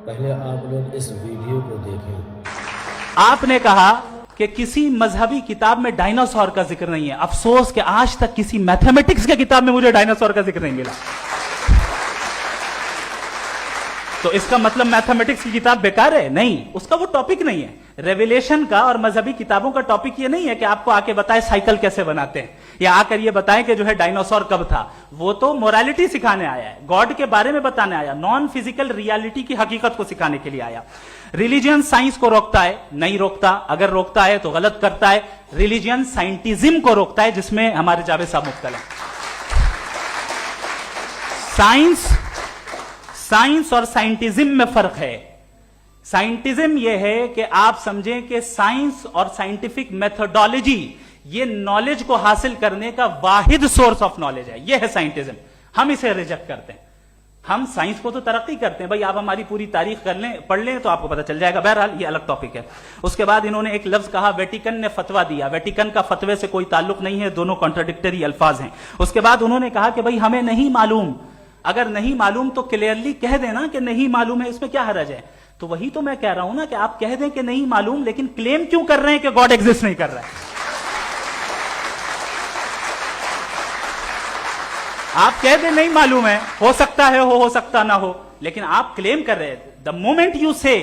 पहले आप लोग इस वीडियो को देखें। आपने कहा कि किसी मजहबी किताब में डायनासोर का जिक्र नहीं है। अफसोस कि आज तक किसी मैथमेटिक्स के किताब में मुझे डायनासोर का जिक्र नहीं मिला। तो इसका मतलब मैथमेटिक्स की किताब बेकार है? नहीं, उसका वो टॉपिक नहीं है। रेवलेशन का और मजहबी किताबों का टॉपिक ये नहीं है कि आपको आके बताए साइकिल कैसे बनाते हैं, या आकर ये बताएं कि जो है डायनासोर कब था। वो तो मोरालिटी सिखाने आया है, गॉड के बारे में बताने आया, नॉन फिजिकल रियलिटी की हकीकत को सिखाने के लिए आया। रिलीजियन साइंस को रोकता है? नहीं रोकता। अगर रोकता है तो गलत करता है। रिलीजियन साइंटिज्म को रोकता है, जिसमें हमारे जावेद साहब मुब्तला हैं। साइंस और साइंटिज्म में फर्क है। साइंटिज्म यह है कि आप समझें कि साइंस और साइंटिफिक मेथोडोलॉजी ये नॉलेज को हासिल करने का वाहिद सोर्स ऑफ नॉलेज है। यह है साइंटिज्म। हम इसे रिजेक्ट करते हैं। हम साइंस को तो तरक्की करते हैं, भाई आप हमारी पूरी तारीख कर लें, पढ़ लें तो आपको पता चल जाएगा। बहरहाल ये अलग टॉपिक है। उसके बाद इन्होंने एक लफ्ज कहा, वेटिकन ने फतवा दिया। वेटिकन का फतवे से कोई ताल्लुक नहीं है, दोनों कॉन्ट्राडिक्टरी अल्फाज हैं। उसके बाद उन्होंने कहा कि भाई हमें नहीं मालूम। अगर नहीं मालूम तो क्लियरली कह देना कि नहीं मालूम है, इसमें क्या हरज है? तो वही तो मैं कह रहा हूं ना कि आप कह दें कि नहीं मालूम, लेकिन क्लेम क्यों कर रहे हैं कि गॉड एग्जिस्ट नहीं कर रहा है? आप कह दें नहीं मालूम है, हो सकता है हो सकता ना हो, लेकिन आप क्लेम कर रहे हैं। The moment you say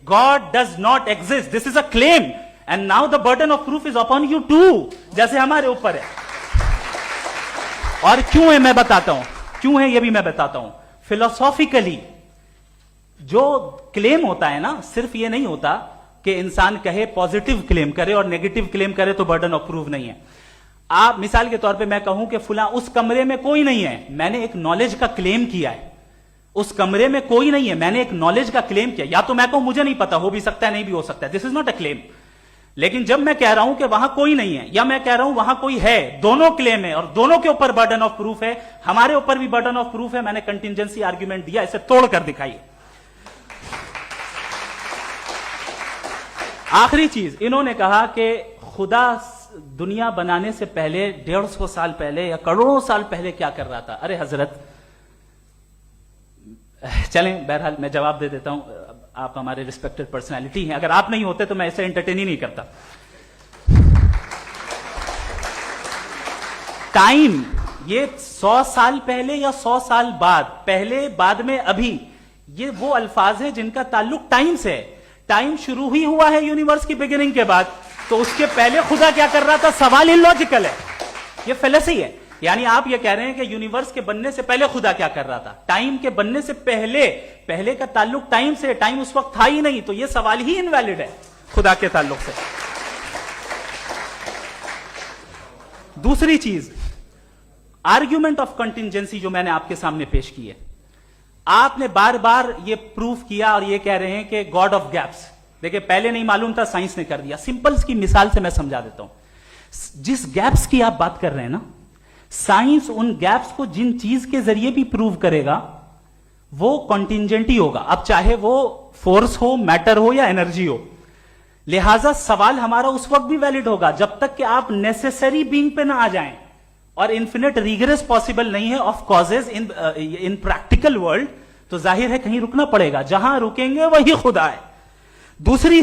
God does not exist, this is a claim, and now the burden of proof is upon you too, जैसे हमारे ऊपर है। और क्यों है मैं बताता हूं, क्यों है ये भी मैं बताता हूं। फिलोसॉफिकली जो क्लेम होता है ना, सिर्फ ये नहीं होता कि इंसान कहे पॉजिटिव क्लेम करे और नेगेटिव क्लेम करे तो बर्डन ऑफ प्रूफ नहीं है। आप मिसाल के तौर पे मैं कहूं कि फुला उस कमरे में कोई नहीं है, मैंने एक नॉलेज का क्लेम किया है। उस कमरे में कोई नहीं है, मैंने एक नॉलेज का क्लेम किया। या तो मैं कहूं मुझे नहीं पता, हो भी सकता है नहीं भी हो सकता है, this is not a claim. लेकिन जब मैं कह रहा हूं कि वहां कोई नहीं है, या मैं कह रहा हूं वहां कोई है, दोनों क्लेम है और दोनों के ऊपर बर्डन ऑफ प्रूफ है। हमारे ऊपर भी बर्डन ऑफ प्रूफ है। मैंने कंटिजेंसी आर्ग्यूमेंट दिया, इसे तोड़कर दिखाइए। आखिरी चीज, इन्होंने कहा कि खुदा दुनिया बनाने से पहले 150 साल पहले या करोड़ों साल पहले क्या कर रहा था। अरे हजरत, चलें बहरहाल मैं जवाब दे देता हूं। आप हमारे रिस्पेक्टेड पर्सनालिटी हैं, अगर आप नहीं होते तो मैं ऐसे एंटरटेन ही नहीं करता। टाइम, ये 100 साल पहले या 100 साल बाद, पहले बाद में अभी, ये वो अल्फाज हैं जिनका ताल्लुक टाइम से है। टाइम शुरू ही हुआ है यूनिवर्स की बिगिनिंग के बाद, तो उसके पहले खुदा क्या कर रहा था? सवाल इलॉजिकल है, ये फेलेसी है। यानी आप ये कह रहे हैं कि यूनिवर्स के बनने से पहले खुदा क्या कर रहा था? टाइम के बनने से पहले, पहले का ताल्लुक टाइम से, टाइम उस वक्त था ही नहीं, तो ये सवाल ही इनवैलिड है खुदा के ताल्लुक से। दूसरी चीज, आर्ग्यूमेंट ऑफ कंटिजेंसी जो मैंने आपके सामने पेश की है, आपने बार बार ये प्रूफ किया और ये कह रहे हैं कि गॉड ऑफ गैप्स। देखिए, पहले नहीं मालूम था, साइंस ने कर दिया। सिंपल की मिसाल से मैं समझा देता हूं। जिस गैप्स की आप बात कर रहे हैं ना, साइंस उन गैप्स को जिन चीज के जरिए भी प्रूव करेगा वो कॉन्टिजेंट ही होगा। अब चाहे वो फोर्स हो, मैटर हो या एनर्जी हो। लिहाजा सवाल हमारा उस वक्त भी वैलिड होगा जब तक कि आप नेसेसरी बीइंग पे ना आ जाएं। और इन्फिनिट रिग्रेस पॉसिबल नहीं है of causes in practical world, तो जाहिर है कहीं रुकना पड़ेगा। जहां रुकेंगे वही खुदा है। दूसरी